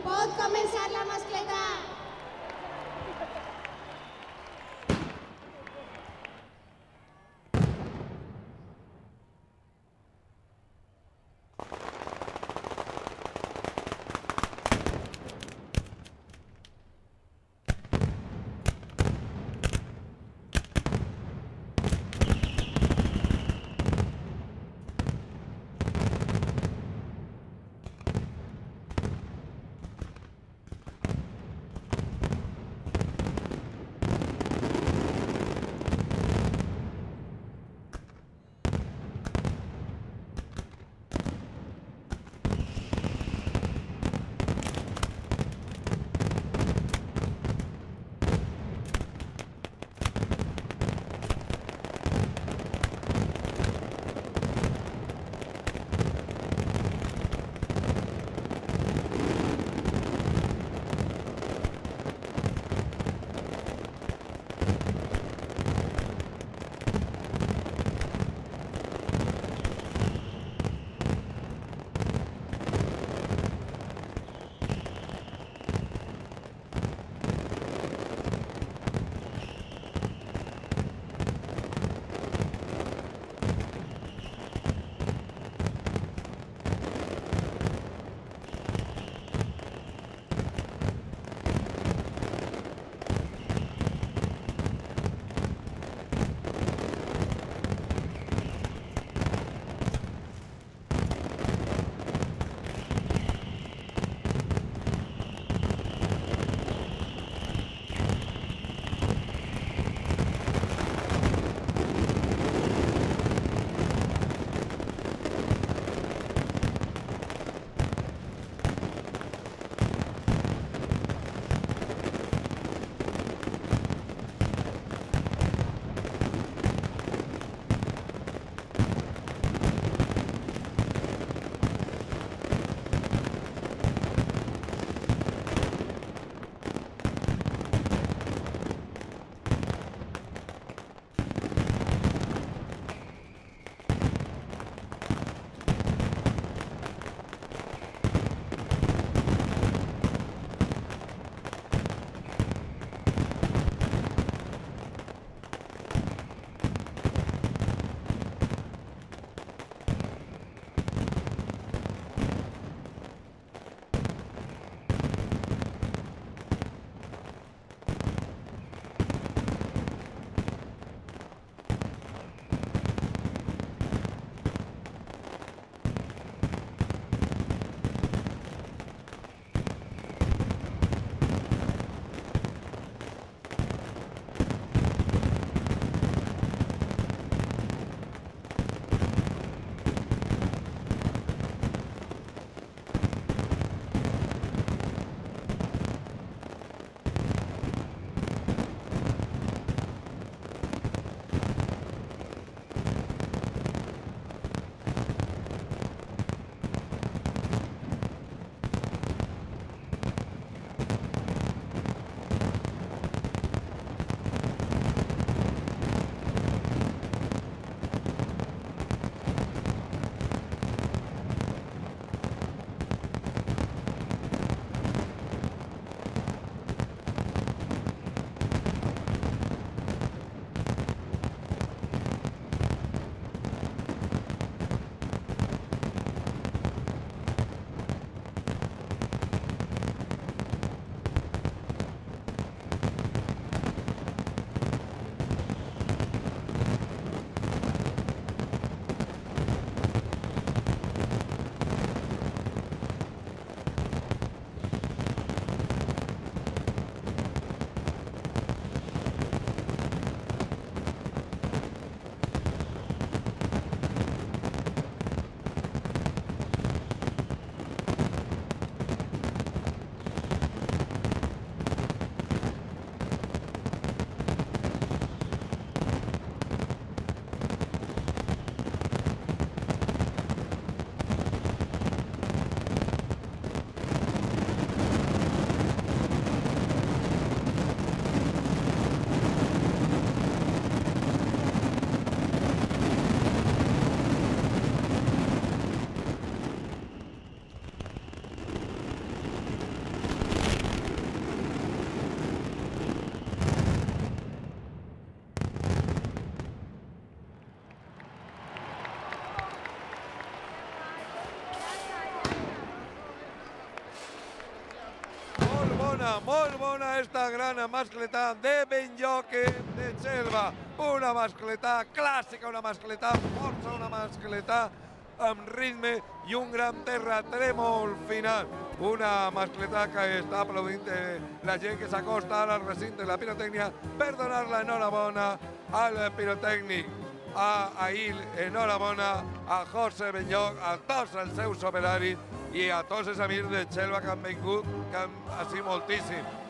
Pot començar la mascleta. molt bona esta gran mascletà de Benlloc de Xelva. Una mascletà clàssica, una mascletà força, una mascletà amb ritme i un gran terratrèmol final. Una mascletà que està aplaudint la gent que s'acosta al recinte de la pirotècnia per donar la enhorabona al pirotècnic. A ell, enhorabona a José Benlloc, a tots els seus operaris i a tots els amics de Xelva que han vingut, que han sigut moltíssims.